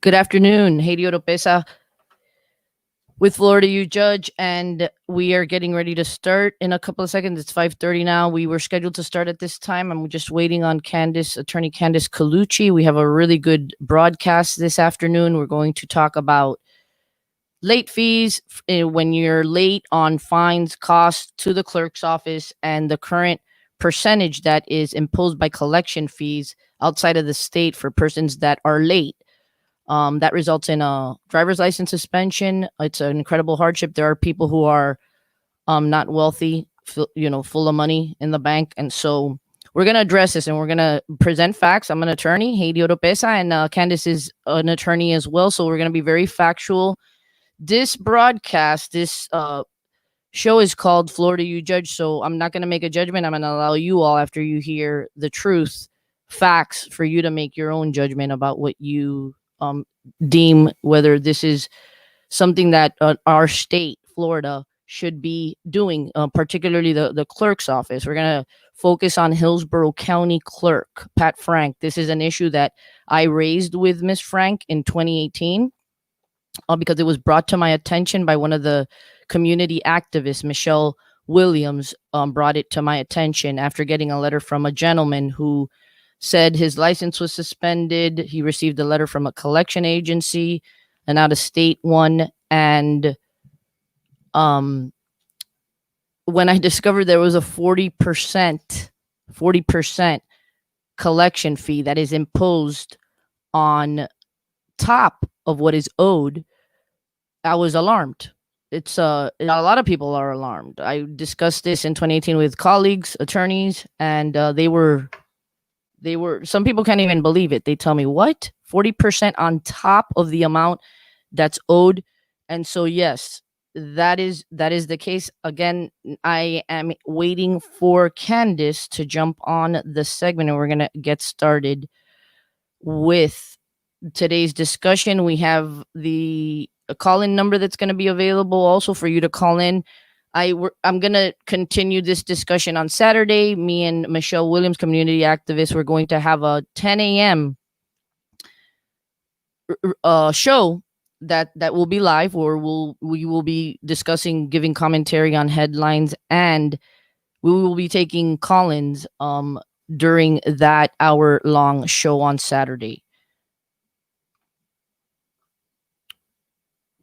Good afternoon, Haiti Oropesa with Florida U Judge, and we are getting ready to start in a couple of seconds. It's 5:30 now. We were scheduled to start at this time. I'm just waiting on Attorney Candice Colucci. We have a really good broadcast this afternoon. We're going to talk about late fees when you're late on fines, costs to the clerk's office, and the current percentage that is imposed by collection fees outside of the state for persons that are late. That results in a driver's license suspension. It's an incredible hardship. There are people who are not wealthy, full of money in the bank. And so we're going to address this and we're going to present facts. I'm an attorney, Heidi Oropesa, and Candice is an attorney as well. So we're going to be very factual. This broadcast, this show is called Florida You Judge. So I'm not going to make a judgment. I'm going to allow you all, after you hear the truth, facts, for you to make your own judgment about what you deem whether this is something that our state, Florida, should be doing, particularly the clerk's office. We're going to focus on Hillsborough County Clerk, Pat Frank. This is an issue that I raised with Miss Frank in 2018 because it was brought to my attention by one of the community activists, Michelle Williams, brought it to my attention after getting a letter from a gentleman who said his license was suspended. He received a letter from a collection agency, an out-of-state one, and when I discovered there was a 40% collection fee that is imposed on top of what is owed, I was alarmed. It's a lot of people are alarmed. I discussed this in 2018 with colleagues, attorneys, and they were some people can't even believe it. They tell me, what? 40% on top of the amount that's owed. And so, yes, that is the case. Again, I am waiting for Candice to jump on the segment, and we're going to get started with today's discussion. We have a call-in number that's going to be available also for you to call in. I'm going to continue this discussion on Saturday. Me and Michelle Williams, community activist, we're going to have a 10 a.m. Show that will be live, where we will be discussing, giving commentary on headlines, and we will be taking call-ins during that hour-long show on Saturday.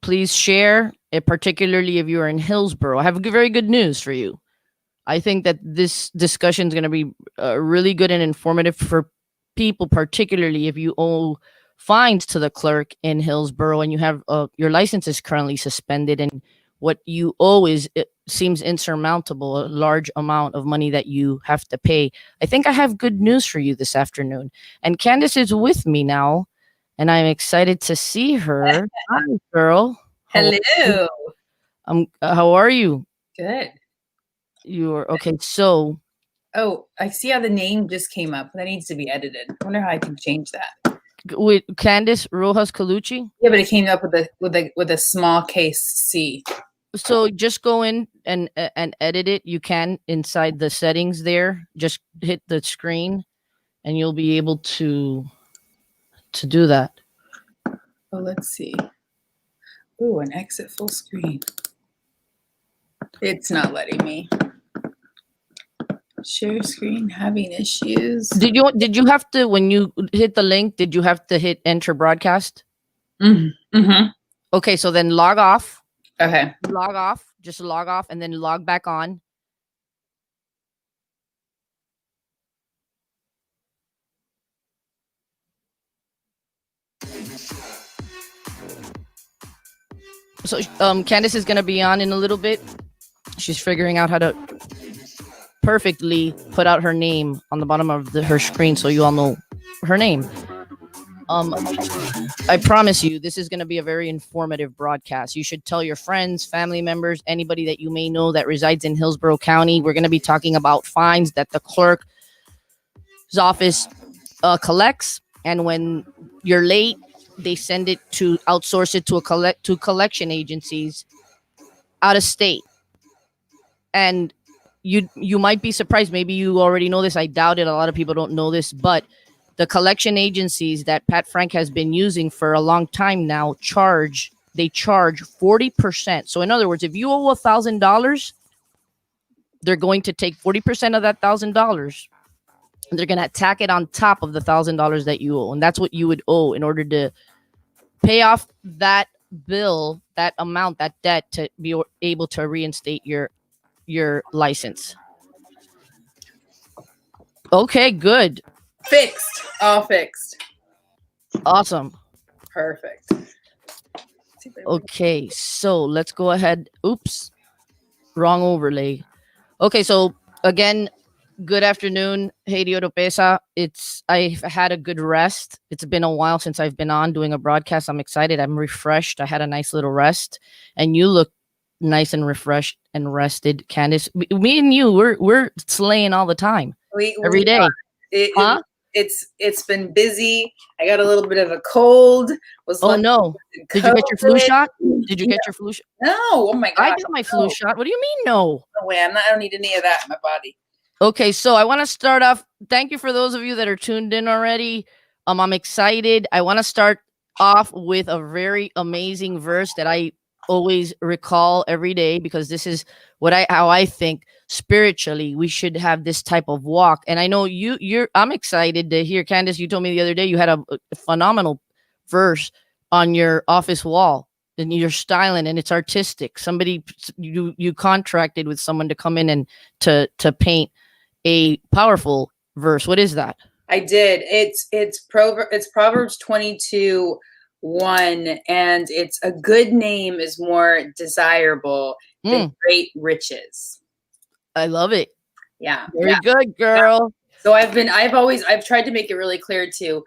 Please share, particularly if you're in Hillsborough. I have very good news for you. I think that this discussion is going to be really good and informative for people, particularly if you owe fines to the clerk in Hillsborough and you have your license is currently suspended, and what you owe seems insurmountable, a large amount of money that you have to pay. I think I have good news for you this afternoon. And Candice is with me now, and I'm excited to see her. Hi, girl. Hello. How are you? Good. You're okay. So, I see how the name just came up. That needs to be edited. I wonder how I can change that. With Candice Rojas Colucci? Yeah, but it came up with a small case C. So just go in and edit it. You can inside the settings there. Just hit the screen, and you'll be able to do that. Oh, let's see. Ooh, an exit full screen. It's not letting me. Share screen having issues. Did you have to, when you hit the link, did you have to hit enter broadcast? Mm-hmm. Okay, so then log off. Okay. Log off. Just log off and then log back on. So Candice is going to be on in a little bit. She's figuring out how to perfectly put out her name on the bottom of her screen so you all know her name. I promise you, this is going to be a very informative broadcast. You should tell your friends, family members, anybody that you may know that resides in Hillsborough County. We're going to be talking about fines that the clerk's office collects, and when you're late, they send it to outsource it to collection agencies out of state. And you might be surprised. Maybe you already know this. I doubt it. A lot of people don't know this, but the collection agencies that Pat Frank has been using for a long time now charge 40%. So in other words, if you owe $1,000, they're going to take 40% of that $1,000 and they're going to tack it on top of the $1,000 that you owe. And that's what you would owe in order to pay off that bill, that amount, that debt, to be able to reinstate your license. Okay, good. Fixed. All fixed. Awesome. Perfect. Okay, so let's go ahead. Oops. Wrong overlay. Okay, so again, good afternoon. Hey, Oropesa. I've had a good rest. It's been a while since I've been on doing a broadcast. I'm excited. I'm refreshed. I had a nice little rest. And you look nice and refreshed and rested, Candace. Me and you, we're slaying all the time. Every day. It's been busy. I got a little bit of a cold. Oh no! Did you get your flu shot? Did you get your flu shot? No. Oh my god! I got my flu shot. What do you mean no? No way. I don't need any of that in my body. Okay, so I want to start off. Thank you for those of you that are tuned in already. I'm excited. I want to start off with a very amazing verse that I always recall every day, because this is how I think spiritually we should have this type of walk. And I know I'm excited to hear, Candace, you told me the other day you had a phenomenal verse on your office wall and you're styling and it's artistic. Somebody, you contracted with someone to come in and to paint a powerful verse. What is that? I did. It's Proverbs 22:1, and it's a good name is more desirable than great riches. I love it. Yeah. Very good, girl. Yeah. So I've tried to make it really clear to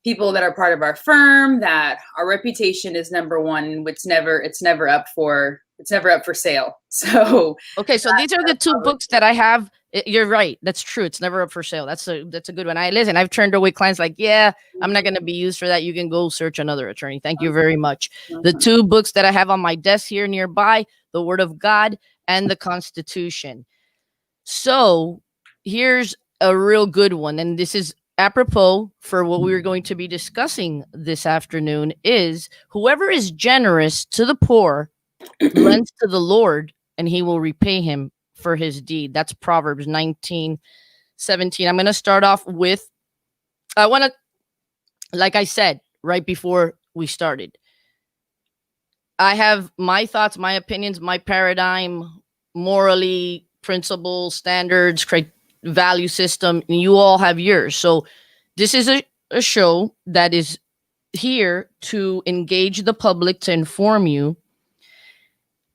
people that are part of our firm that our reputation is number one. It's never up for sale. So okay, so these are the two books that I have. You're right. That's true. It's never up for sale. That's a good one. I've turned away clients like, yeah, I'm not going to be used for that. You can go search another attorney. Thank you very much. The two books that I have on my desk here nearby, the Word of God and the Constitution. So here's a real good one. And this is apropos for what we were going to be discussing this afternoon is whoever is generous to the poor lends to the Lord and he will repay him for his deed. That's Proverbs 19:17. I'm going to start off with, like I said, right before we started, I have my thoughts, my opinions, my paradigm, morally, principles, standards, value system, and you all have yours. So this is a show that is here to engage the public, to inform you,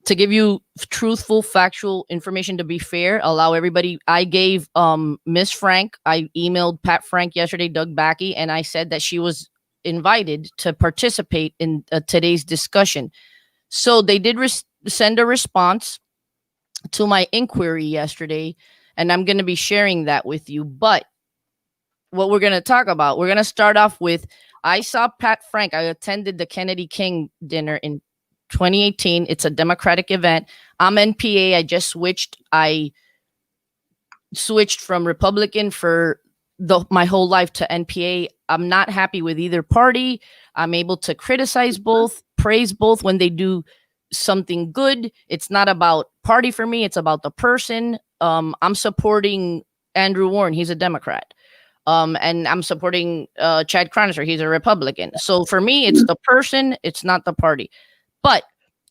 to give you truthful, factual information, to be fair, allow everybody. I gave Miss Frank, I emailed Pat Frank yesterday, Doug Backey, and I said that she was invited to participate in today's discussion. So they did send a response to my inquiry yesterday, and I'm going to be sharing that with you. But what we're going to talk about, we're going to start off with, I saw Pat Frank. I attended the Kennedy King dinner in 2018. It's a Democratic event. I'm NPA. I switched from Republican for my whole life to NPA. I'm not happy with either party. I'm able to criticize both, praise both when they do something good. It's not about party for me. It's about the person. I'm supporting Andrew Warren. He's a Democrat. And I'm supporting Chad Chronister. He's a Republican. So for me, it's the person. It's not the party. But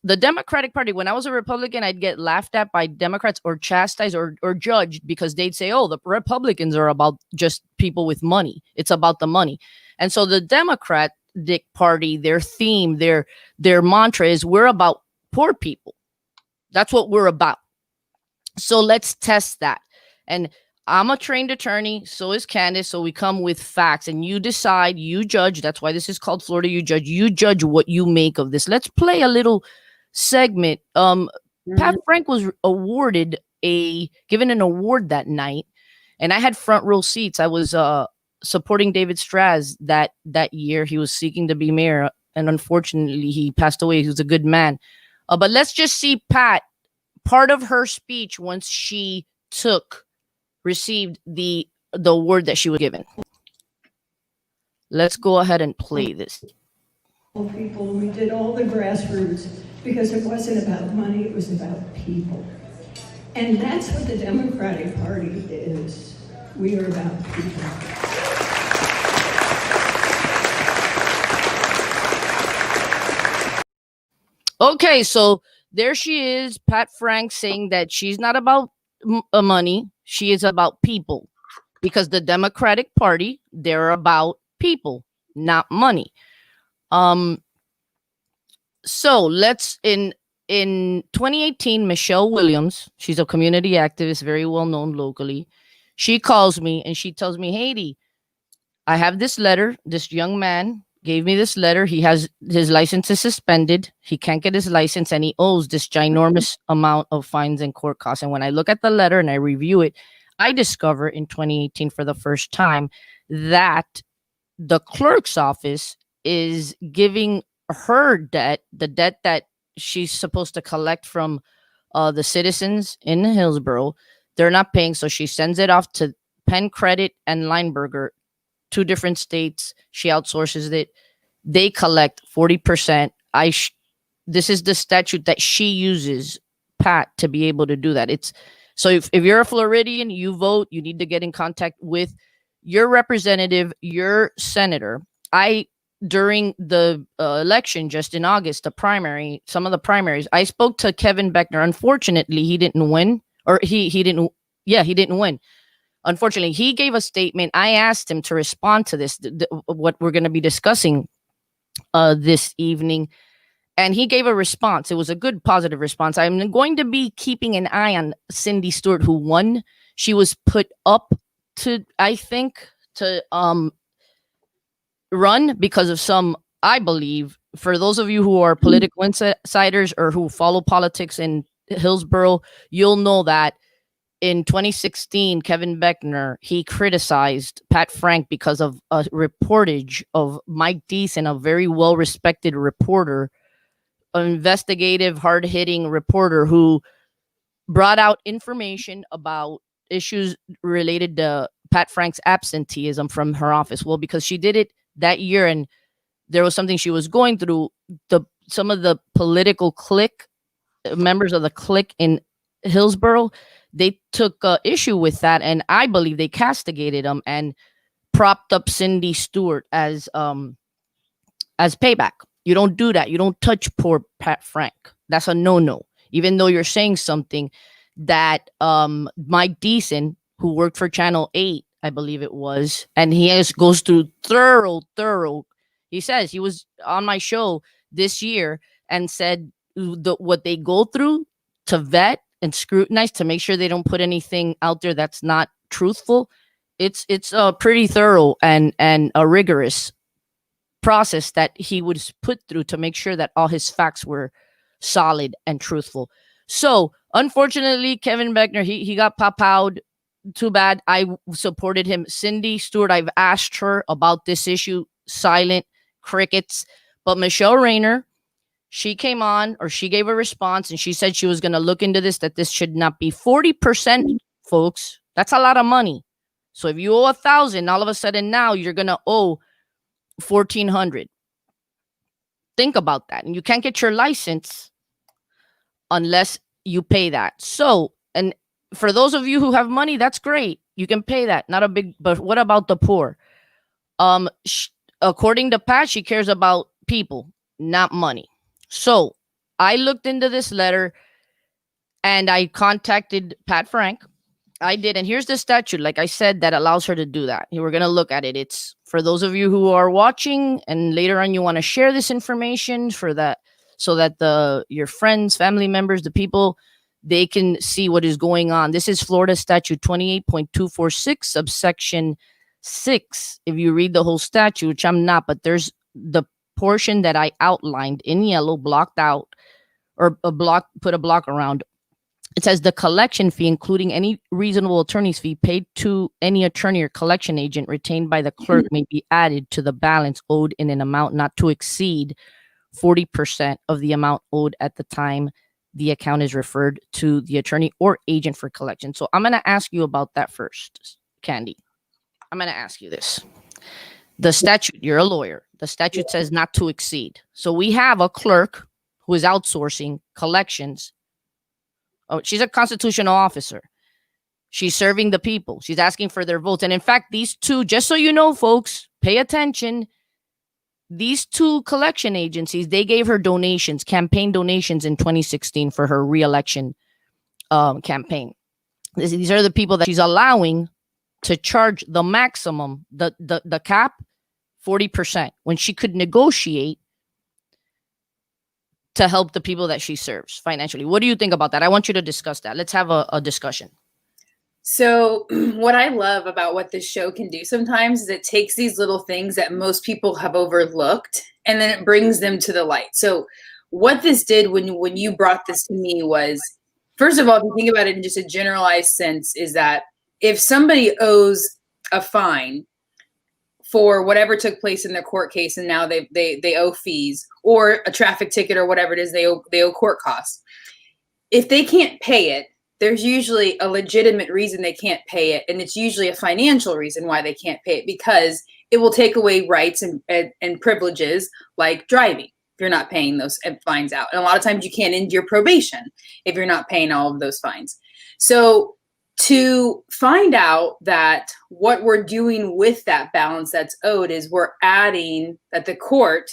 the Democratic Party, when I was a Republican, I'd get laughed at by Democrats or chastised or judged because they'd say, oh, the Republicans are about just people with money. It's about the money. And so the Democratic Party, their theme, their mantra is, we're about poor people. That's what we're about. So let's test that. And I'm a trained attorney. So is Candace. So we come with facts and you decide, you judge. That's why this is called Florida You Judge. You judge what you make of this. Let's play a little segment. Pat Frank was given an award that night, and I had front row seats. I was supporting David Straz that year. He was seeking to be mayor, and unfortunately he passed away. He was a good man. But let's just see Pat, part of her speech once she received the award that she was given. Let's go ahead and play this. People, we did all the grassroots because it wasn't about money, it was about people. And that's what the Democratic Party is. We are about people. Okay, so there she is, Pat Frank, saying that she's not about money, she is about people. Because the Democratic Party, they're about people, not money. So let's in 2018, Michelle Williams, she's a community activist, very well known locally. She calls me and she tells me, Haiti, I have this letter. This young man gave me this letter. He has his license is suspended. He can't get his license and he owes this ginormous amount of fines and court costs. And when I look at the letter and I review it, I discover in 2018 for the first time that the clerk's office is giving her debt, the debt that she's supposed to collect from the citizens in Hillsborough. They're not paying, so she sends it off to Penn Credit and Lineberger, two different states. She outsources it. They collect 40%. This is the statute that she uses, Pat, to be able to do that. It's so if you're a Floridian, you vote, you need to get in contact with your representative, your senator. During the election just in August, some of the primaries, I spoke to Kevin Beckner. Unfortunately, he didn't win, or he didn't win. Unfortunately, he gave a statement. I asked him to respond to this, what we're going to be discussing this evening. And he gave a response. It was a good, positive response. I'm going to be keeping an eye on Cindy Stewart, who won. She was put up to, I think, to run because of some, I believe, for those of you who are political insiders or who follow politics in Hillsborough, you'll know that in 2016, Kevin Beckner, he criticized Pat Frank because of a reportage of Mike Deason, a very well-respected reporter, an investigative, hard-hitting reporter who brought out information about issues related to Pat Frank's absenteeism from her office. Well, because she did it that year and there was something she was going through, some of the political clique, members of the clique in Hillsborough, they took issue with that, and I believe they castigated them and propped up Cindy Stewart as payback. You don't do that. You don't touch poor Pat Frank. That's a no-no. Even though you're saying something that Mike Deason, who worked for Channel 8, I believe it was, and he goes through thorough. He says he was on my show this year and said what they go through to vet and scrutinize to make sure they don't put anything out there that's not truthful. It's pretty thorough and a rigorous process that he would put through to make sure that all his facts were solid and truthful. So unfortunately, Kevin Beckner, he got pop-out. Too bad. I supported him. Cindy Stewart, I've asked her about this issue. Silent, crickets. But Michelle Rayner, she came on, or she gave a response, and she said she was going to look into this, that this should not be 40%, folks. That's a lot of money. So if you owe 1,000, all of a sudden now you're going to owe 1,400. Think about that. And you can't get your license unless you pay that. So, and for those of you who have money, that's great. You can pay that. Not a big, but what about the poor? According to Pat, she cares about people, not money. So I looked into this letter and I contacted Pat Frank. I did. And here's the statute, like I said, that allows her to do that. We're going to look at it. It's for those of you who are watching and later on you want to share this information for that, so that your friends, family members, the people, they can see what is going on. This is Florida Statute 28.246, subsection 6. If you read the whole statute, which I'm not, but there's the portion that I outlined in yellow, blocked out, or put a block around. It says the collection fee, including any reasonable attorney's fee paid to any attorney or collection agent retained by the clerk, may be added to the balance owed in an amount not to exceed 40% of the amount owed at the time the account is referred to the attorney or agent for collection. So I'm going to ask you about that first, Candy. I'm going to ask you this. The statute, you're a lawyer. The statute says not to exceed. So we have a clerk who is outsourcing collections. Oh, she's a constitutional officer. She's serving the people. She's asking for their votes. And in fact, these two, just so you know, folks, pay attention. These two collection agencies, they gave her donations, campaign donations in 2016 for her reelection campaign. These are the people that she's allowing to charge the maximum, the cap, 40%, when she could negotiate to help the people that she serves financially. What do you think about that? I want you to discuss that. Let's have a discussion. So what I love about what this show can do sometimes is it takes these little things that most people have overlooked and then it brings them to the light. So what this did when you brought this to me was, first of all, if you think about it in just a generalized sense, is that if somebody owes a fine for whatever took place in their court case and now they owe fees, or a traffic ticket or whatever it is, they owe court costs. If they can't pay it, there's usually a legitimate reason they can't pay it, and it's usually a financial reason why they can't pay it, because it will take away rights and privileges like driving if you're not paying those fines out. And a lot of times you can't end your probation if you're not paying all of those fines. So to find out that what we're doing with that balance that's owed is we're adding that the clerk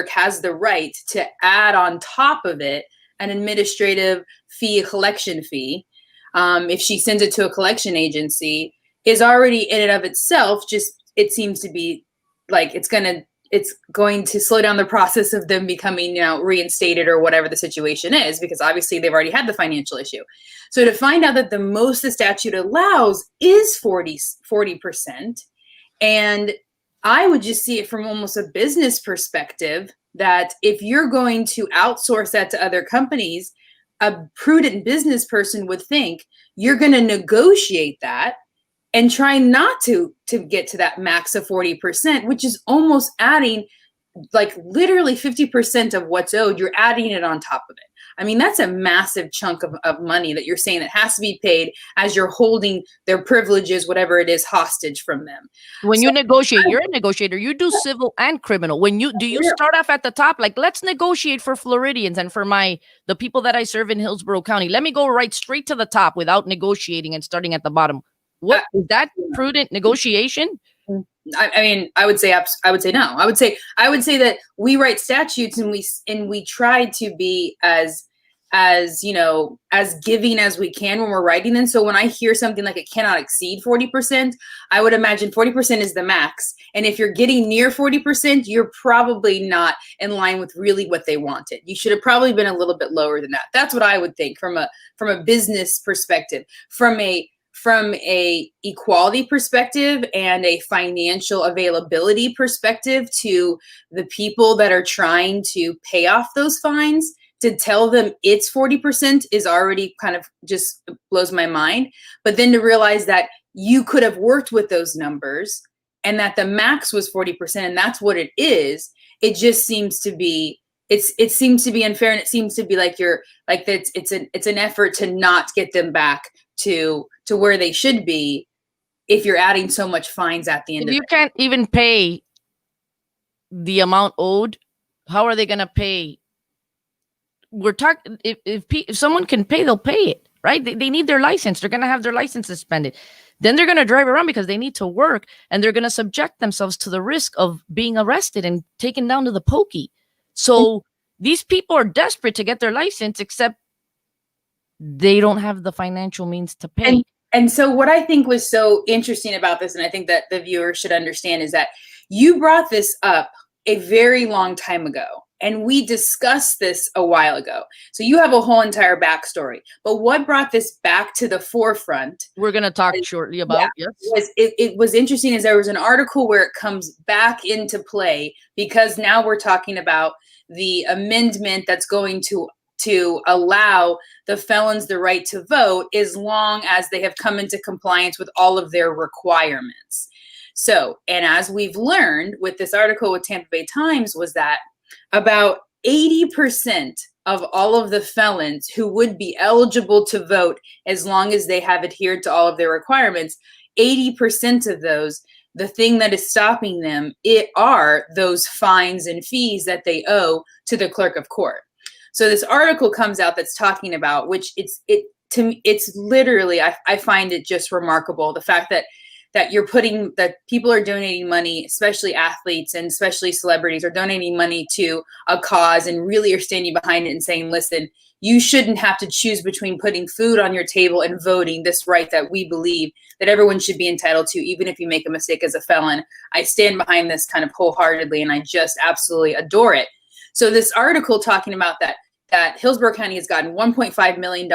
has the right to add on top of it an administrative fee, a collection fee, if she sends it to a collection agency, is already in and of itself just, it seems to be like it's going to slow down the process of them becoming, reinstated or whatever the situation is, because obviously they've already had the financial issue. So to find out that the most the statute allows is 40%, and I would just see it from almost a business perspective, that if you're going to outsource that to other companies, a prudent business person would think you're going to negotiate that and try not to get to that max of 40%, which is almost adding like literally 50% of what's owed. You're adding it on top of it. I mean, that's a massive chunk of money that you're saying that has to be paid as you're holding their privileges, whatever it is, hostage from them. When you negotiate, you're a negotiator. You do civil and criminal. Do you start off at the top? Like, let's negotiate for Floridians and for the people that I serve in Hillsborough County. Let me go right straight to the top without negotiating and starting at the bottom. What is that prudent negotiation? I mean, I would say no. I would say that we write statutes and we try to be as giving as we can when we're writing them. So when I hear something like it cannot exceed 40%, I would imagine 40% is the max. And if you're getting near 40%, you're probably not in line with really what they wanted. You should have probably been a little bit lower than that. That's what I would think from a business perspective, from a equality perspective and a financial availability perspective to the people that are trying to pay off those fines. To tell them it's 40% is already kind of just blows my mind. But then to realize that you could have worked with those numbers and that the max was 40% and that's what it is, it just seems to be, it seems to be unfair, and it seems to be like it's an effort to not get them back to where they should be if you're adding so much fines at the end of it. If you can't even pay the amount owed, how are they going to pay? We're talking, if someone can pay, they'll pay it, right? They need their license. They're going to have their license suspended. Then they're going to drive around because they need to work, and they're going to subject themselves to the risk of being arrested and taken down to the pokey. So these people are desperate to get their license, except they don't have the financial means to pay. And so what I think was so interesting about this, and I think that the viewer should understand, is that you brought this up a very long time ago. And we discussed this a while ago. So you have a whole entire backstory. But what brought this back to the forefront? We're going to talk shortly about. Yes. It was interesting, is there was an article where it comes back into play, because now we're talking about the amendment that's going to allow the felons the right to vote as long as they have come into compliance with all of their requirements. So, and as we've learned with this article with Tampa Bay Times, was that about 80% of all of the felons who would be eligible to vote as long as they have adhered to all of their requirements, 80% of those the thing that is stopping them are those fines and fees that they owe to the clerk of court. So this article comes out that's talking about, which to me, it's literally, I find it just remarkable, the fact that that people are donating money, especially athletes and especially celebrities, are donating money to a cause and really are standing behind it and saying, listen, you shouldn't have to choose between putting food on your table and voting, this right that we believe that everyone should be entitled to, even if you make a mistake as a felon. I stand behind this kind of wholeheartedly, and I just absolutely adore it. So this article talking about that Hillsborough County has gotten $1.5 million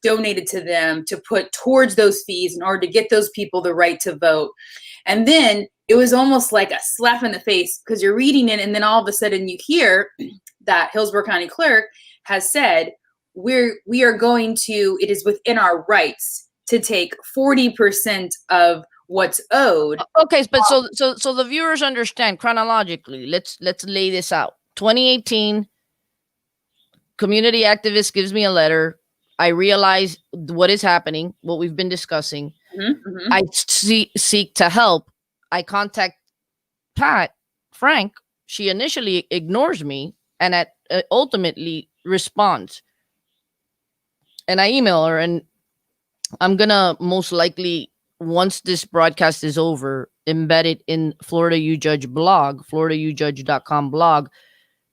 donated to them to put towards those fees in order to get those people the right to vote. And then it was almost like a slap in the face, because you're reading it and then all of a sudden you hear that Hillsborough County Clerk has said, we are going to, it is within our rights to take 40% of what's owed. Okay, but so the viewers understand chronologically. Let's lay this out. 2018, community activist gives me a letter. I realize what is happening, what we've been discussing. Mm-hmm. I seek to help. I contact Frank. She initially ignores me and ultimately responds. And I email her, and I'm going to most likely, once this broadcast is over, embed it in Florida You Judge blog, FloridaYouJudge.com blog.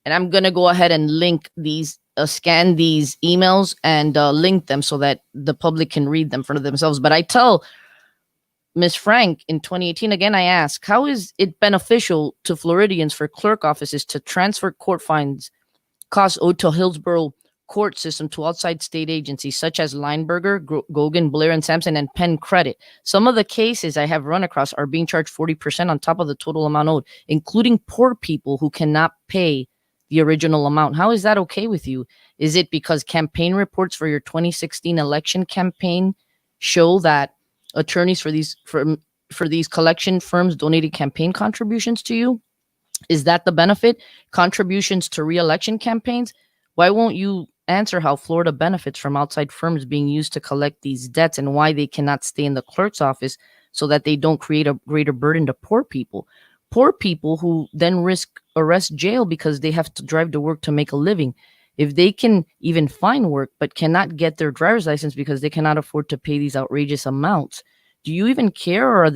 And I'm going to go ahead and link these, scan these emails and link them so that the public can read them for themselves. But I tell Ms. Frank in 2018, again, I ask, how is it beneficial to Floridians for clerk offices to transfer court fines costs owed to Hillsborough court system to outside state agencies such as Lineberger, Gogan, Blair and Sampson, and Penn Credit? Some of the cases I have run across are being charged 40% on top of the total amount owed, including poor people who cannot pay the original amount. How is that okay with you? Is it because campaign reports for your 2016 election campaign show that attorneys for these collection firms donated campaign contributions to you? Is that the benefit? Contributions to re-election campaigns? Why won't you answer how Florida benefits from outside firms being used to collect these debts, and why they cannot stay in the clerk's office so that they don't create a greater burden to poor people? Poor people who then risk arrest, jail, because they have to drive to work to make a living. If they can even find work but cannot get their driver's license because they cannot afford to pay these outrageous amounts, do you even care? Or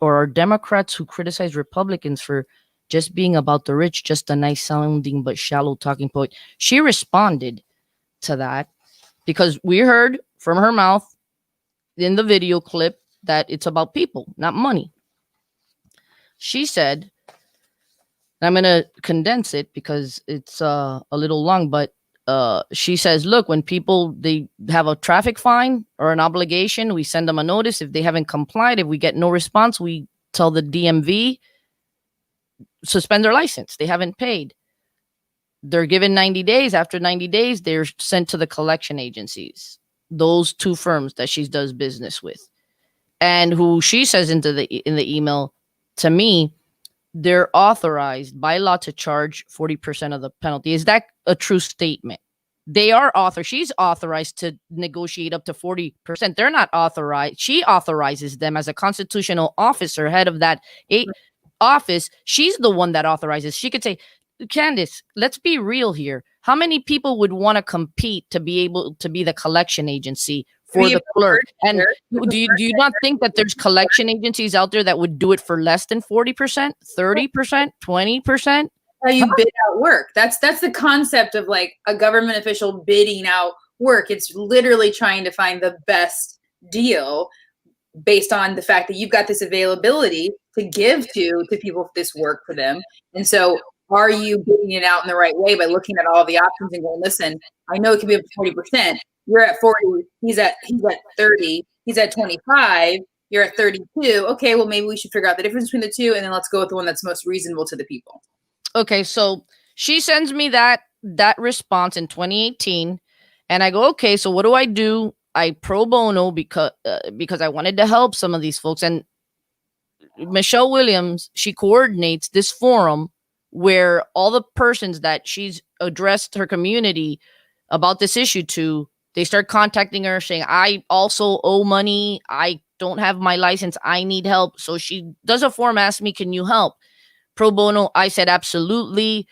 are Democrats who criticize Republicans for just being about the rich just a nice sounding but shallow talking point? She responded to that because we heard from her mouth in the video clip that it's about people, not money. She said, I'm going to condense it because it's a little long, but she says, look, when people, they have a traffic fine or an obligation, we send them a notice. If they haven't complied, if we get no response, we tell the DMV, suspend their license. They haven't paid. They're given 90 days. After 90 days, they're sent to the collection agencies, those two firms that she does business with, and who she says in the email to me, they're authorized by law to charge 40% of the penalty. Is that a true statement? They are she's authorized to negotiate up to 40%. They're not authorized. She authorizes them as a constitutional officer, head of that office. She's the one that authorizes. She could say, Candace, let's be real here. How many people would want to compete to be able to be the collection agency for the clerk? And do you not think that there's collection agencies out there that would do it for less than 40%, 30%, 20%? How you bid out work. That's the concept of like a government official bidding out work. It's literally trying to find the best deal based on the fact that you've got this availability to give to people this work for them. And so are you bidding it out in the right way by looking at all the options and going, listen, I know it can be up to 40%. You're at 40, he's at 30, he's at 25, you're at 32. Okay, well, maybe we should figure out the difference between the two, and then let's go with the one that's most reasonable to the people. Okay, so she sends me that response in 2018, and I go, okay, so what do I do? I pro bono because I wanted to help some of these folks. And Michelle Williams, she coordinates this forum where all the persons that she's addressed her community about this issue to, they start contacting her saying, I also owe money. I don't have my license. I need help. So she does a form, asks me, can you help? Pro bono. I said, absolutely.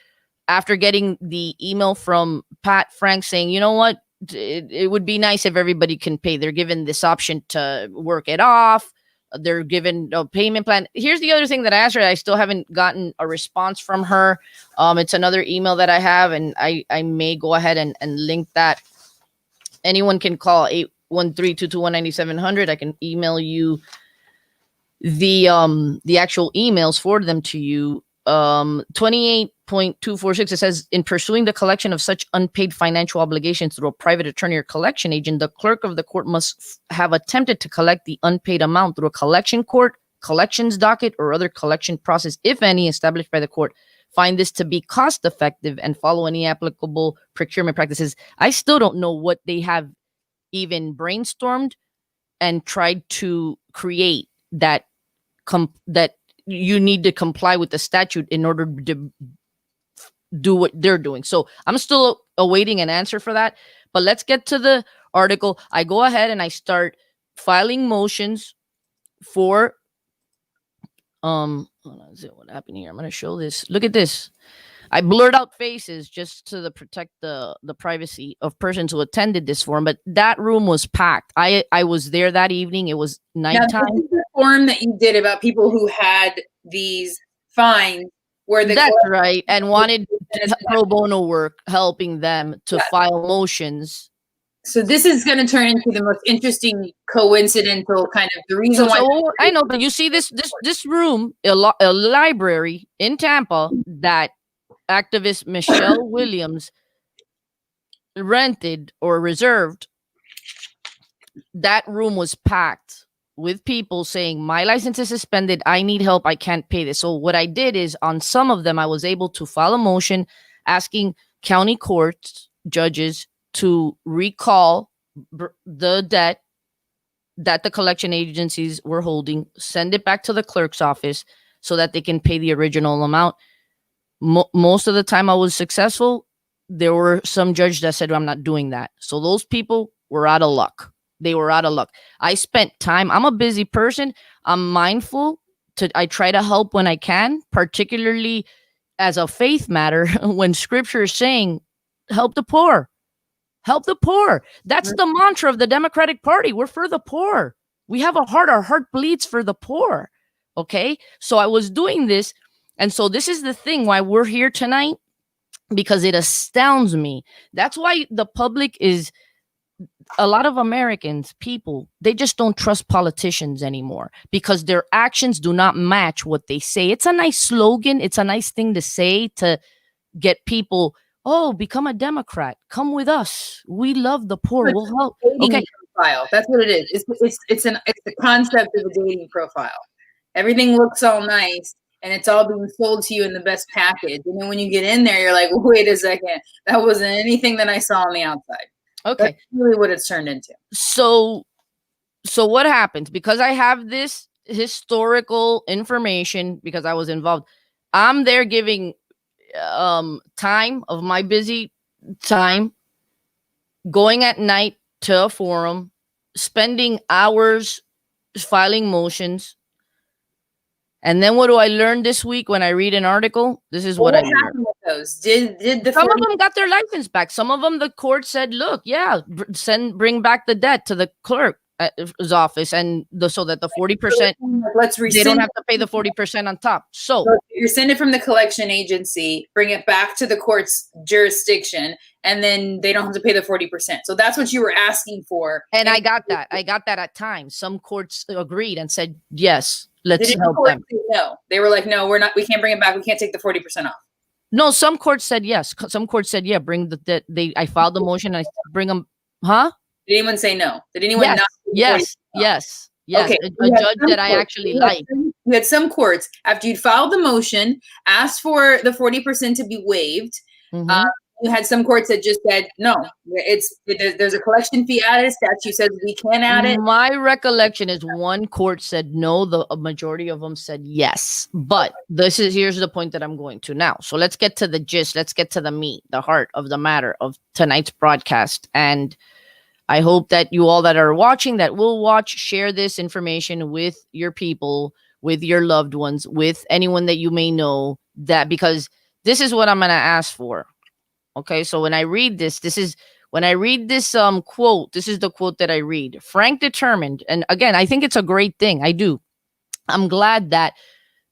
After getting the email from Pat Frank saying, you know what, it would be nice if everybody can pay. They're given this option to work it off. They're given a payment plan. Here's the other thing that I asked her. I still haven't gotten a response from her. It's another email that I have, and I may go ahead and link that. Anyone can call 813-221-9700. I can email you the actual emails, forward them to you. 28.246, it says, in pursuing the collection of such unpaid financial obligations through a private attorney or collection agent, the clerk of the court must have attempted to collect the unpaid amount through a collection court, collections docket, or other collection process, if any, established by the court. Find this to be cost effective and follow any applicable procurement practices. I still don't know what they have even brainstormed and tried to create that you need to comply with the statute in order to do what they're doing. So I'm still awaiting an answer for that. But let's get to the article. I go ahead and I start filing motions for hold on, what happened here? I'm going to show this. Look at this. I blurred out faces just to protect the privacy of persons who attended this forum, but that room was packed. I was there that evening. It was nighttime. Now, this is the forum that you did about people who had these fines where that's right, and wanted pro bono work, helping them to file motions. So this is going to turn into the most interesting coincidental kind of the reason why. I know, but you see this room, a library in Tampa that activist Michelle Williams rented or reserved. That room was packed with people saying, my license is suspended. I need help. I can't pay this. So what I did is, on some of them, I was able to file a motion asking county court judges to recall the debt that the collection agencies were holding, send it back to the clerk's office so that they can pay the original amount. Most of the time I was successful. There were some judges that said, I'm not doing that. So those people were out of luck. They were out of luck. I spent time. I'm a busy person. I'm mindful. I try to help when I can, particularly as a faith matter, when scripture is saying, help the poor. Help the poor. That's the mantra of the Democratic Party. We're for the poor. We have a heart. Our heart bleeds for the poor. Okay? So I was doing this. And so this is the thing why we're here tonight, because it astounds me. That's why the public is, a lot of Americans, people, they just don't trust politicians anymore because their actions do not match what they say. It's a nice slogan. It's a nice thing to say to get people, oh, become a Democrat. Come with us. We love the poor. We'll help. Okay. Profile. That's what it is. It's the concept of a dating profile. Everything looks all nice and it's all being sold to you in the best package. And then when you get in there, you're like, wait a second, that wasn't anything that I saw on the outside. Okay. That's really what it's turned into. So what happens? Because I have this historical information, because I was involved, I'm there giving time of my busy time, going at night to a forum, spending hours filing motions. And then what do I learn this week when I read an article? This is what I learned. With those? Did the some of them got their license back. Some of them, the court said, look, yeah, bring back the debt to the clerk's office, and so that the 40%, they don't have to pay the 40% on top. So you send it from the collection agency, bring it back to the court's jurisdiction, and then they don't have to pay the 40%. So that's what you were asking for. And I got that. I got that at times. Some courts agreed and said, yes, let's help them. No, they were like, no, we're not. We can't bring it back. We can't take the 40% off. No, some courts said yes. Some courts said, yeah, bring the debt. I filed the motion. I bring them. Huh? Did anyone say no? Did anyone not? Yes. Okay. A judge that I actually like. You had some courts, after you'd filed the motion, asked for the 40% to be waived. Mm-hmm. You had some courts that just said, no, there's a collection fee added. Statute says we can't add it. My recollection is one court said no. A majority of them said yes. But here's the point that I'm going to now. So let's get to the gist. Let's get to the meat, the heart of the matter of tonight's broadcast. And I hope that you all that are watching, that will watch, share this information with your people, with your loved ones, with anyone that you may know, that because this is what I'm going to ask for. Okay, so when I read this, quote, this is the quote that I read. Frank determined, and again, I think it's a great thing. I do. I'm glad that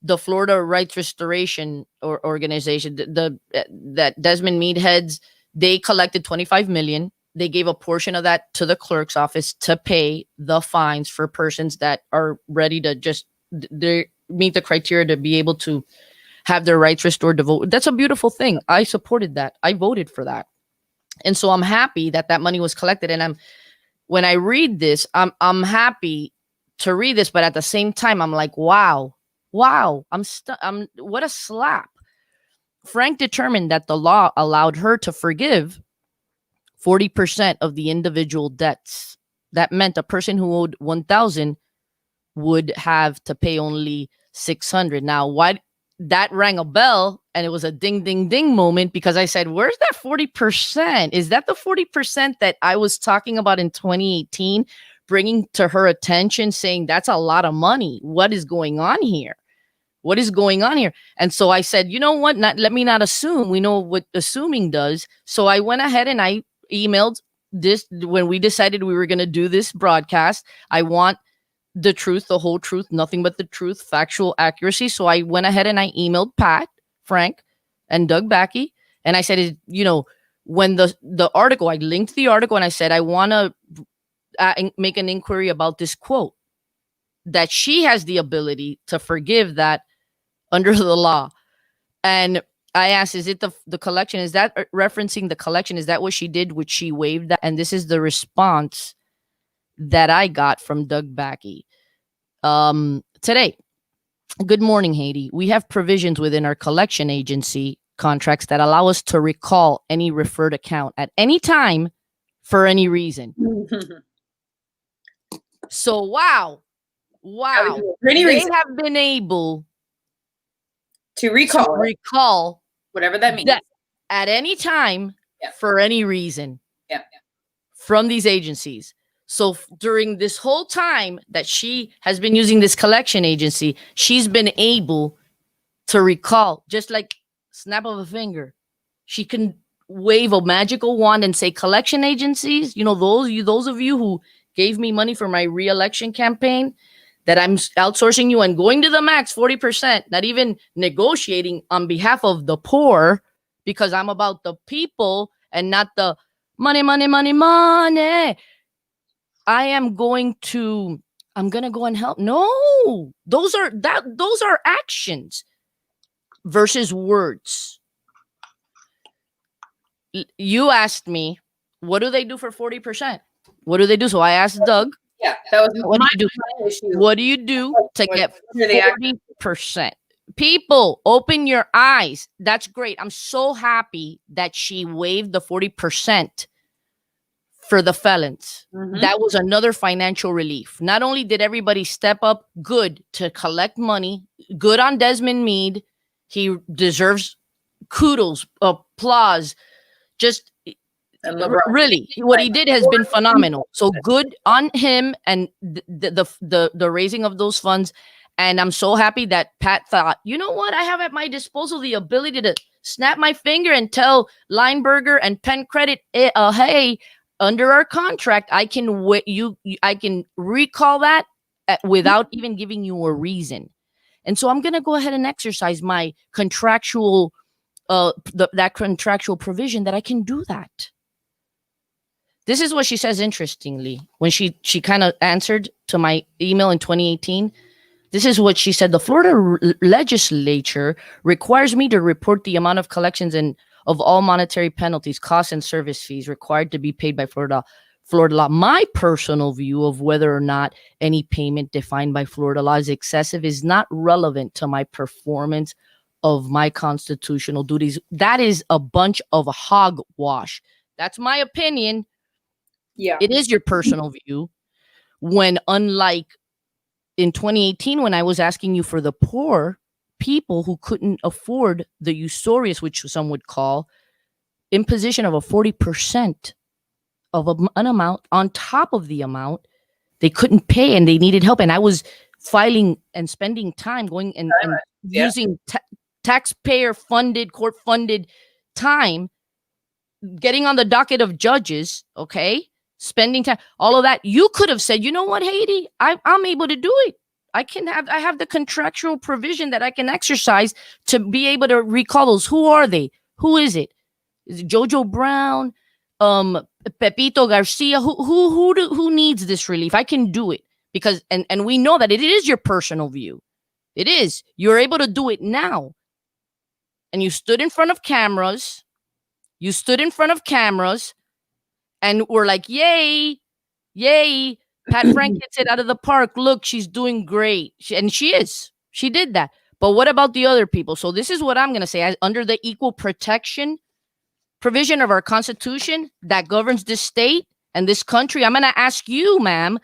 the Florida Rights Restoration organization, that Desmond Meade heads, they collected 25 million. They gave a portion of that to the clerk's office to pay the fines for persons that are ready to just they meet the criteria to be able to have their rights restored to vote. That's a beautiful thing. I supported that. I voted for that. And so I'm happy that that money was collected. And when I read this, I'm happy to read this, but at the same time, I'm like, wow, I'm what a slap. Frank determined that the law allowed her to forgive 40% of the individual debts. That meant a person who owed 1,000 would have to pay only 600. Now, why that rang a bell, and it was a ding, ding, ding moment, because I said, where's that 40%? Is that the 40% that I was talking about in 2018, bringing to her attention, saying that's a lot of money? What is going on here? What is going on here? And so I said, you know what? Let me not assume. We know what assuming does. So I went ahead and I emailed this when we decided we were going to do this broadcast. I want the truth, the whole truth, nothing but the truth, factual accuracy. So I went ahead and I emailed Pat, Frank, and Doug Backey. And I said, when the article, I linked the article and I said, I want to make an inquiry about this quote, that she has the ability to forgive that under the law. And I asked, is it the collection? Is that referencing the collection? Is that what she did? Which she waived that? And this is the response that I got from Doug Backey today. Good morning, Haiti. We have provisions within our collection agency contracts that allow us to recall any referred account at any time for any reason. So, wow. They have been able to recall whatever that means at any time for any reason yeah. from these agencies. So during this whole time that she has been using this collection agency, she's been able to recall, just like snap of a finger. She can wave a magical wand and say, collection agencies, those of you who gave me money for my re-election campaign, that I'm outsourcing you and going to the max 40%, not even negotiating on behalf of the poor, because I'm about the people and not the money. I'm going to go and help. No, those are actions versus words. You asked me, what do they do for 40%? What do they do? So I asked Doug. Yeah, that was what do you do? Issue. What do you do to get 40%? People, open your eyes. That's great. I'm so happy that she waived the 40% for the felons. Mm-hmm. That was another financial relief. Not only did everybody step up good to collect money, good on Desmond Meade. He deserves kudos, applause. Just really, what he did has been phenomenal. So good on him and the raising of those funds. And I'm so happy that Pat thought, you know what? I have at my disposal the ability to snap my finger and tell Lineberger and Penn Credit, hey, under our contract, I can I can recall that without even giving you a reason. And so I'm going to go ahead and exercise my contractual, that contractual provision that I can do that. This is what she says, interestingly, when she kind of answered to my email in 2018. This is what she said. The Florida legislature requires me to report the amount of collections and of all monetary penalties, costs, and service fees required to be paid by Florida law. My personal view of whether or not any payment defined by Florida law is excessive is not relevant to my performance of my constitutional duties. That is a bunch of hogwash. That's my opinion. Yeah, it is your personal view. When, unlike in 2018, when I was asking you for the poor people who couldn't afford the usurious, which some would call, imposition of a 40% of an amount on top of the amount they couldn't pay, and they needed help. And I was filing and spending time going and Yeah. using taxpayer funded, court funded time, getting on the docket of judges, okay, spending time, all of that. You could have said, you know what, Haiti, I'm able to do it. I have the contractual provision that I can exercise to be able to recall those. Who are they? Who is it? Is it Jojo Brown? Pepito Garcia? Who needs this relief? I can do it because, and we know that it is your personal view. It is. You're able to do it now. And you stood in front of cameras. And we're like, yay. Pat Frank hits it out of the park. Look, she's doing great. She is. She did that. But what about the other people? So this is what I'm going to say. Under the equal protection provision of our Constitution that governs this state and this country, I'm going to ask you, ma'am,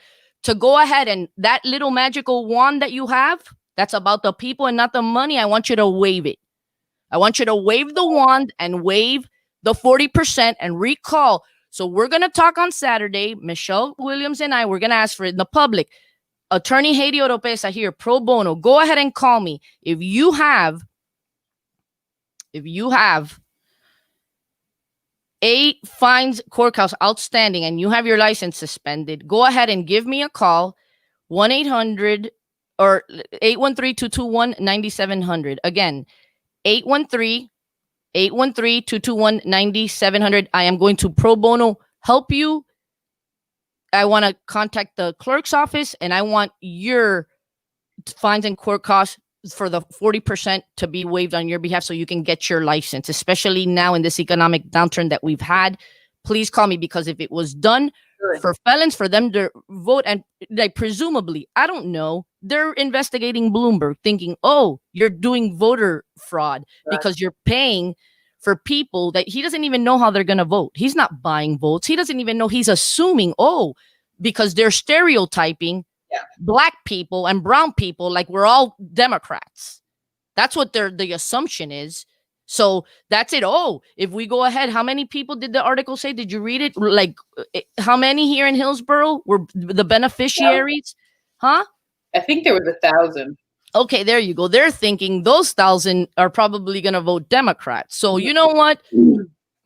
to go ahead and that little magical wand that you have, that's about the people and not the money, I want you to wave it. I want you to wave the wand and wave the 40% and recall. So we're going to talk on Saturday. Michelle Williams and I, we're going to ask for it in the public. Attorney Haiti Oropesa here, pro bono. Go ahead and call me. If you have 8 fines courthouse outstanding and you have your license suspended, go ahead and give me a call. 1-800 or 813-221-9700. Again, 813-221-9700. I am going to pro bono help you. I want to contact the clerk's office, and I want your fines and court costs for the 40% to be waived on your behalf so you can get your license, especially now in this economic downturn that we've had. Please call me, because if it was done for felons, for them to vote, and like presumably, I don't know, they're investigating Bloomberg thinking, oh, you're doing voter fraud because you're paying for people that he doesn't even know how they're going to vote. He's not buying votes. He doesn't even know. He's assuming, oh, because they're stereotyping Black people and brown people like we're all Democrats. That's what the assumption is. So that's it. Oh, if we go ahead, how many people did the article say? Did you read it? Like, how many here in Hillsborough were the beneficiaries? Huh? I think there was 1,000. Okay, there you go. They're thinking those 1,000 are probably going to vote Democrat. So you know what,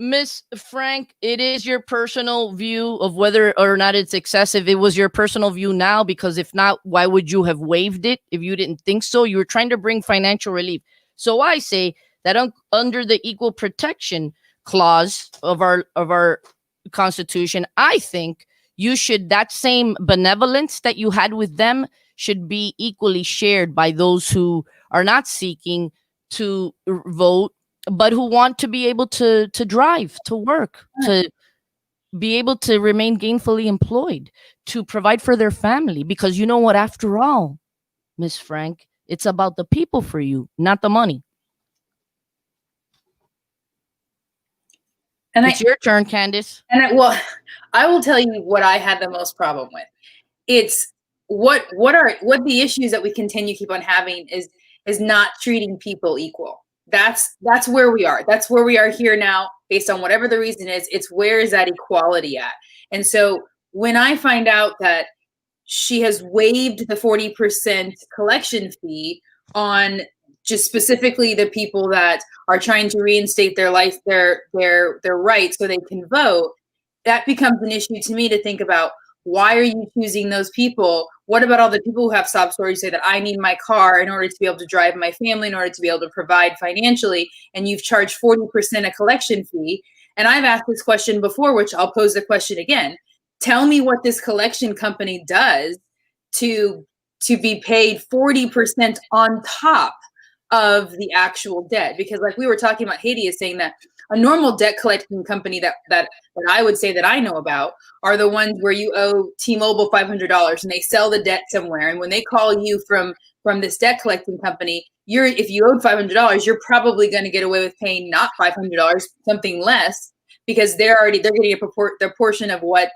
Miss Frank, it is your personal view of whether or not it's excessive. It was your personal view now, because if not, why would you have waived it if you didn't think so? You were trying to bring financial relief. So I say that under the equal protection clause of our Constitution, I think you should, that same benevolence that you had with them should be equally shared by those who are not seeking to vote, but who want to be able to drive, to work, to be able to remain gainfully employed, to provide for their family. Because you know what, after all, Miss Frank, it's about the people for you, not the money. And it's your turn, Candace. And I will tell you what I had the most problem with. It's what the issues that we keep on having is not treating people equal. That's where we are. That's where we are here now, based on whatever the reason is. It's where is that equality at? And so when I find out that she has waived the 40% collection fee on just specifically the people that are trying to reinstate their life, their rights so they can vote, that becomes an issue to me to think about. Why are you choosing those people? What about all the people who have sob stories, say that I need my car in order to be able to drive my family, in order to be able to provide financially, and you've charged 40% a collection fee? And I've asked this question before, which I'll pose the question again. Tell me what this collection company does to be paid 40% on top of the actual debt. Because like we were talking about, Haiti is saying that a normal debt collecting company that I would say that I know about are the ones where you owe T-Mobile $500 and they sell the debt somewhere. And when they call you from this debt collecting company, if you owed $500, you're probably going to get away with paying not $500, something less, because they're getting their portion of what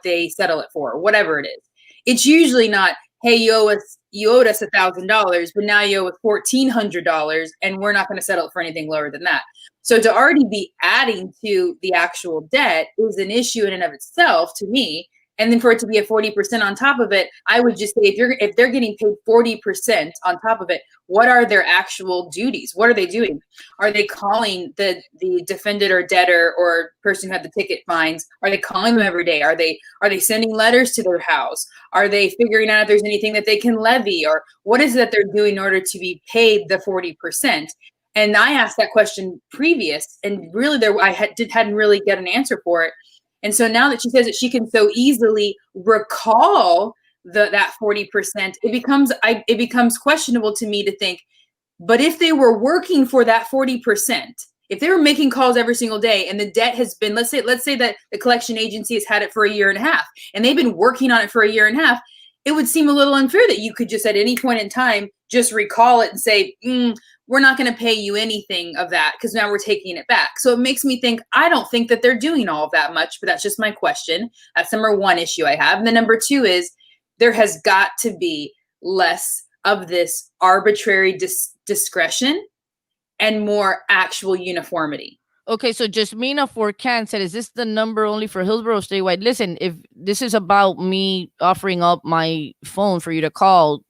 they settle it for, whatever it is. It's usually not, hey, you owed us $1,000, but now you owe us $1,400, and we're not going to settle it for anything lower than that. So to already be adding to the actual debt is an issue in and of itself to me. And then for it to be a 40% on top of it, I would just say if they're getting paid 40% on top of it, what are their actual duties? What are they doing? Are they calling the defendant or debtor or person who had the ticket fines? Are they calling them every day? Are they sending letters to their house? Are they figuring out if there's anything that they can levy, or what is it that they're doing in order to be paid the 40%? And I asked that question previous, and really hadn't really get an answer for it. And so now that she says that she can so easily recall that 40%, it becomes questionable to me to think, but if they were working for that 40%, if they were making calls every single day and the debt has been, let's say that the collection agency has had it for a year and a half and they've been working on it for a year and a half, it would seem a little unfair that you could just at any point in time just recall it and say, we're not going to pay you anything of that because now we're taking it back. So it makes me think, I don't think that they're doing all of that much, but that's just my question. That's number one issue I have. And then number two is there has got to be less of this arbitrary discretion and more actual uniformity. Okay, so Jasmina Forcan said, is this the number only for Hillsborough statewide? Listen, if this is about me offering up my phone for you to call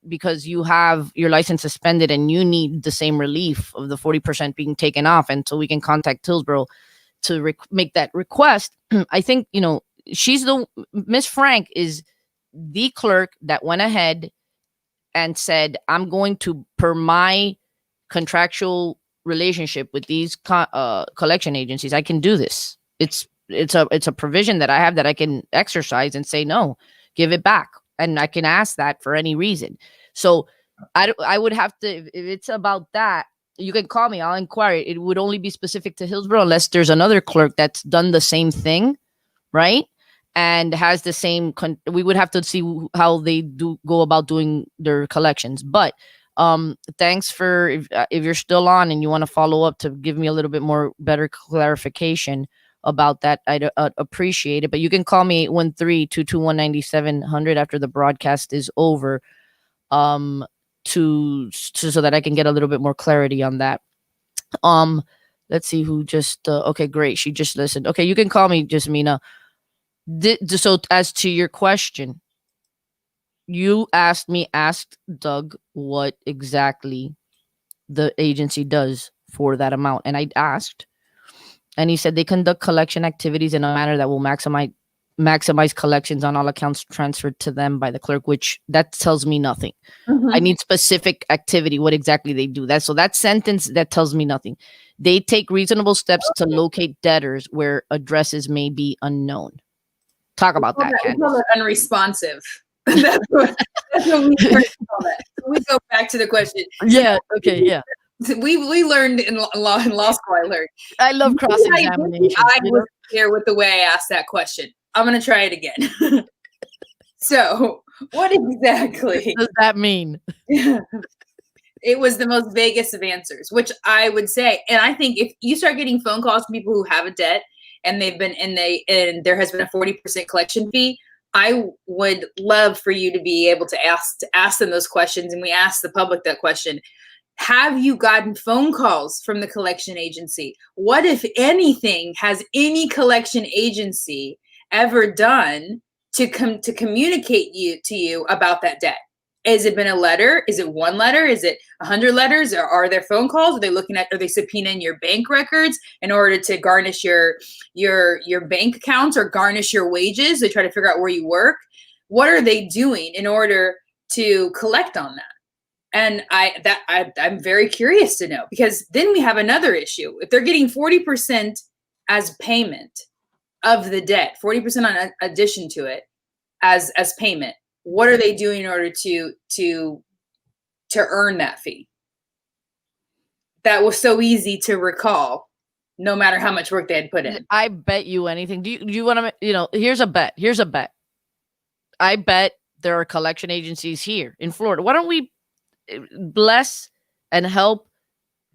because you have your license suspended and you need the same relief of the 40% being taken off, and so we can contact Hillsborough to make that request, I think, Miss Frank is the clerk that went ahead and said, I'm going to, per my contractual relationship with these collection agencies, I can do this. It's a provision that I have that I can exercise and say, no, give it back. And I can ask that for any reason. So I would have to, if it's about that, you can call me. I'll inquire. It would only be specific to Hillsborough unless there's another clerk that's done the same thing, right? And has the same, we would have to see how they go about doing their collections. But thanks for, if you're still on and you want to follow up to give me a little bit more better clarification about that, I'd appreciate it. But you can call me 813-221-9700 after the broadcast is over, so that I can get a little bit more clarity on that. Let's see who just okay, great, she just listened. Okay, you can call me, Jasmina. So as to your question, you asked Doug what exactly the agency does for that amount, and I asked, and he said they conduct collection activities in a manner that will maximize collections on all accounts transferred to them by the clerk, which that tells me nothing. I need specific activity, what exactly they do. So that sentence, that tells me nothing. They take reasonable steps to locate debtors where addresses may be unknown. Talk about that. We call it unresponsive. That's what we call that. We go back to the question. Yeah. Okay. Yeah. We learned in law school. I love cross-examination. I was clear with the way I asked that question. I'm going to try it again. So, what exactly does that mean? It was the most vaguest of answers, which I would say. And I think if you start getting phone calls from people who have a debt and and there has been a 40% collection fee, I would love for you to be able to ask them those questions. And we ask the public that question. Have you gotten phone calls from the collection agency? What, if anything, has any collection agency ever done to communicate to you about that debt? Has it been a letter? Is it one letter? Is it 100 letters? Or are there phone calls? Are they subpoenaing your bank records in order to garnish your bank accounts or garnish your wages? They try to figure out where you work. What are they doing in order to collect on that? And I'm very curious to know, because then we have another issue. If they're getting 40% as payment of the debt, 40% on addition to it as payment, what are they doing in order to earn that fee? That was so easy to recall, no matter how much work they had put in. I bet you anything. Do you want to, here's a bet. I bet there are collection agencies here in Florida. Why don't we bless and help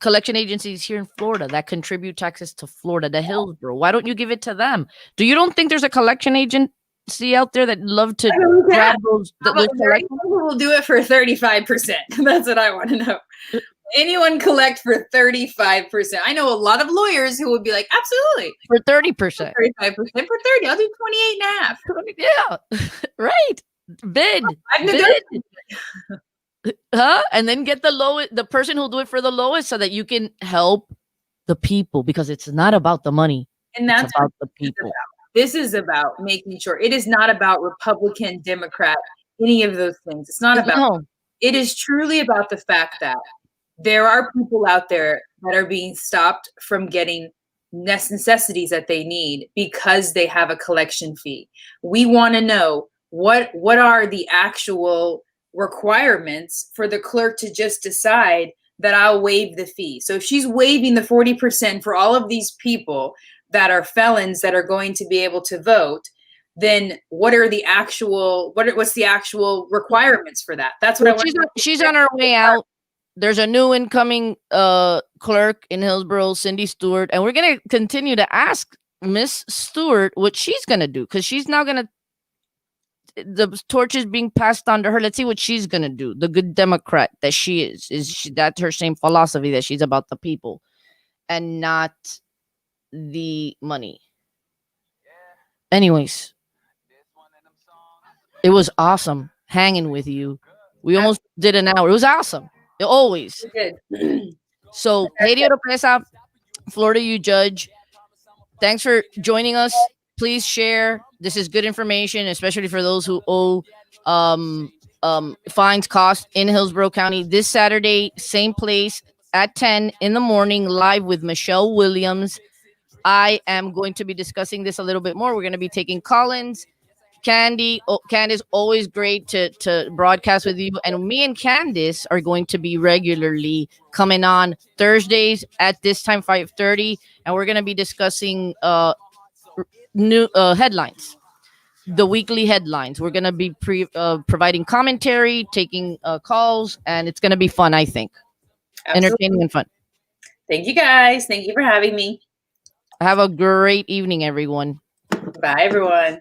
collection agencies here in Florida that contribute taxes to Florida, to Hillsborough? Why don't you give it to them? You don't think there's a collection agency out there that love to grab those? We'll do it for 35%. That's what I want to know. anyone collect for 35%? I know a lot of lawyers who would be like, absolutely. For 30%. 35% for 30. I'll do 28 and a half. Yeah. Right. Bid. I've Bid. negotiated. Huh? And then get the person who'll do it for the lowest so that you can help the people, because it's not about the money. And that's about the people. This is about making sure it is not about Republican, Democrat, any of those things. It's not about, no. It is truly about the fact that there are people out there that are being stopped from getting necessities that they need because they have a collection fee. We want to know what are the actual requirements for the clerk to just decide that I'll waive the fee. So if she's waiving the 40% for all of these people that are felons that are going to be able to vote, then what's the actual requirements for that? That's what I want. She's on her way out. There's a new incoming clerk in Hillsborough, Cindy Stewart, and we're gonna continue to ask Miss Stewart what she's gonna do, because she's now gonna, the torch is being passed on to her. Let's see what she's gonna do. The good Democrat that she is that's her same philosophy, that she's about the people and not the money. Anyways, it was awesome hanging with you. We almost did an hour. It was awesome. Always. So, Haiti Oropesa, Florida You Judge, thanks for joining us. Please share. This is good information, especially for those who owe fines cost in Hillsborough County. This Saturday, same place at 10 in the morning, live with Michelle Williams. I am going to be discussing this a little bit more. We're going to be taking call-ins. Candice, always great to broadcast with you. And me and Candice are going to be regularly coming on Thursdays at this time, 5:30. And we're going to be discussing new headlines, the weekly headlines. We're going to be providing commentary, taking calls, and it's going to be fun, I think. Absolutely. Entertaining and fun. Thank you, guys. Thank you for having me. Have a great evening, everyone. Bye, everyone.